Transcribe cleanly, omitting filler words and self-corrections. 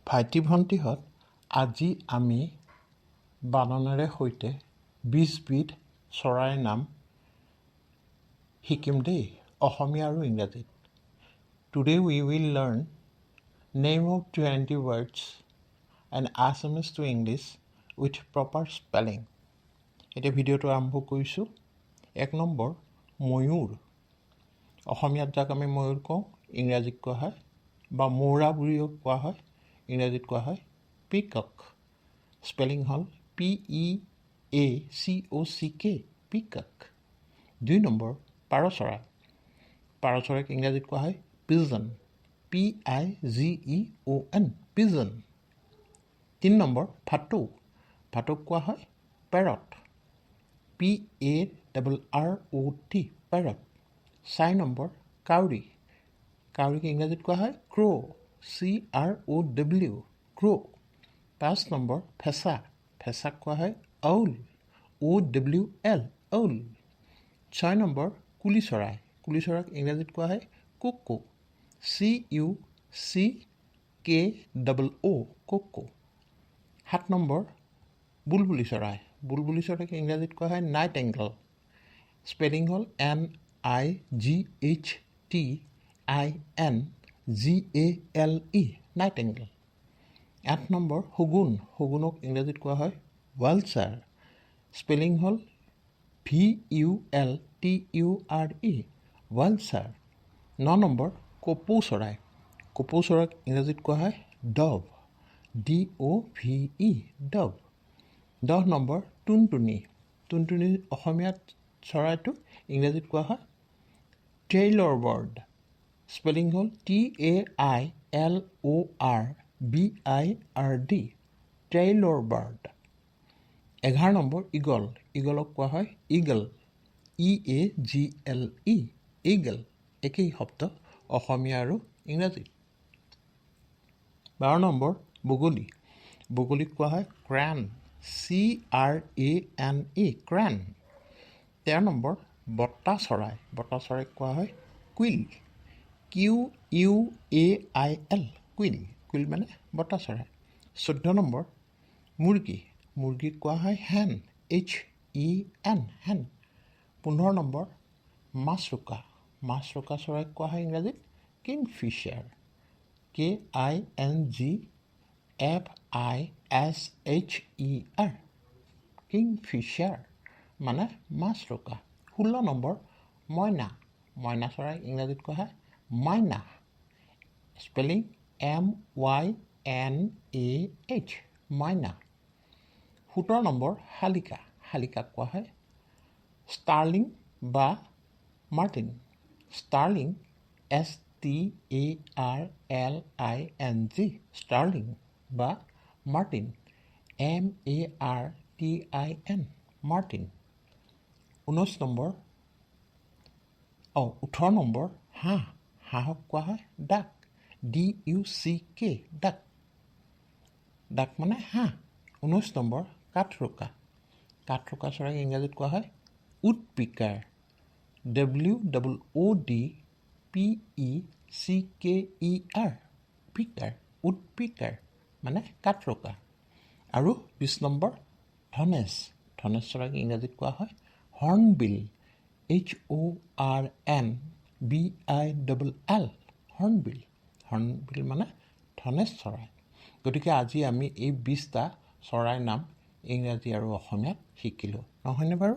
ভাইটি ভণ্টিহঁত আজি আমি বানানেৰে সৈতে 20 বিধ চৰাইৰ নাম শিকিম দেই অসমীয়া আৰু ইংৰাজীত Today we will learn name of 20 words and Assamese to English with proper spelling. এতিয়া ভিডিঅ'টো আৰম্ভ কৰিছোঁ 1 নম্বৰ ময়ূৰ অসমীয়াত যাক আমি ময়ূৰ কওঁ ইংৰাজীত কোৱা হয় বা মৌৰা বুলিও কোৱা হয় ইংৰাজীত কোৱা হয় পিকক স্পেলিং হ'ল PEACOCK পিকক 2 নম্বৰ পাৰ চৰাইক ইংৰাজীত কোৱা হয় pigeon PIGEON pigeon 3 নম্বৰ ভাটৌক কোৱা হয় parrot PARROT parrot 4 নম্বৰ কাউৰীক ইংৰাজীত কোৱা হয় crow CROW crow 5 নম্বৰ ফেঁচাক কোৱা হয় owl OWL owl 6 নম্বৰ কুলি চৰাইক ইংৰাজীত কোৱা হয় cuckoo CUCKOO cuckoo 7 নম্বৰ বুলবুলি চৰাইক ইংৰাজীত কোৱা হয় nightingale স্পেলিং হ'ল NIGHTINGALE nightingale 8 নম্বৰ শগুনক ইংৰাজীত কোৱা হয় vulture স্পেলিং হ'ল VULTURE vulture 9 নম্বৰ কপৌ চৰাইক ইংৰাজীত কোৱা হয় dove DOVE dove 10 নম্বৰ টুনটুনি অসমীয়াত চৰাইটো ইংৰাজীত কোৱা হয় tailor bird স্পেলিং হ'ল TAILORBIRD tailor bird 11 নম্বৰ ঈগলক কোৱা হয় eagle EAGLE eagle একেই শব্দ অসমীয়া আৰু ইংৰাজীত 12 নম্বৰ বগলীক কোৱা হয় crane CRANE crane 13 নম্বৰ বটা চৰাইক কোৱা হয় quail QUAIL quail মানে বটা চৰাই 14 নম্বৰ মুৰ্গীক কোৱা হয় hen HEN hen 15 নম্বৰ মাছৰোকা চৰাইক কোৱা হয় ইংৰাজীত kingfisher KINGFISHER kingfisher মানে মাছৰোকা 16 নম্বৰ মইনা চৰাইক ইংৰাজীত কোৱা হয় মাইনা স্পেলিং MYNAH মাইনা 17 নম্বৰ শালিকাক কোৱা হয় starling বা মাৰ্টিন starling STARLING starling বা মাৰ্টিন MARTIN মাৰ্টিন 18 নম্বৰ হাঁহক কোৱা হয় ডাক DUCK ডাক মানে হাঁহ 19 নম্বৰ কাঠৰোকা চৰাইক ইংৰাজীত কোৱা হয় woodpecker WOODPECKER পিকাৰ woodpecker মানে কাঠৰোকা আৰু 20 নম্বৰ ধনেশ চৰাইক ইংৰাজীত কোৱা হয় hornbill HORNBILL hornbill মানে ধনেশ চৰাই গতিকে আজি আমি এই 20টা চৰাইৰ নাম ইংৰাজী আৰু অসমীয়াত শিকিলোঁ নহয়নে বাৰু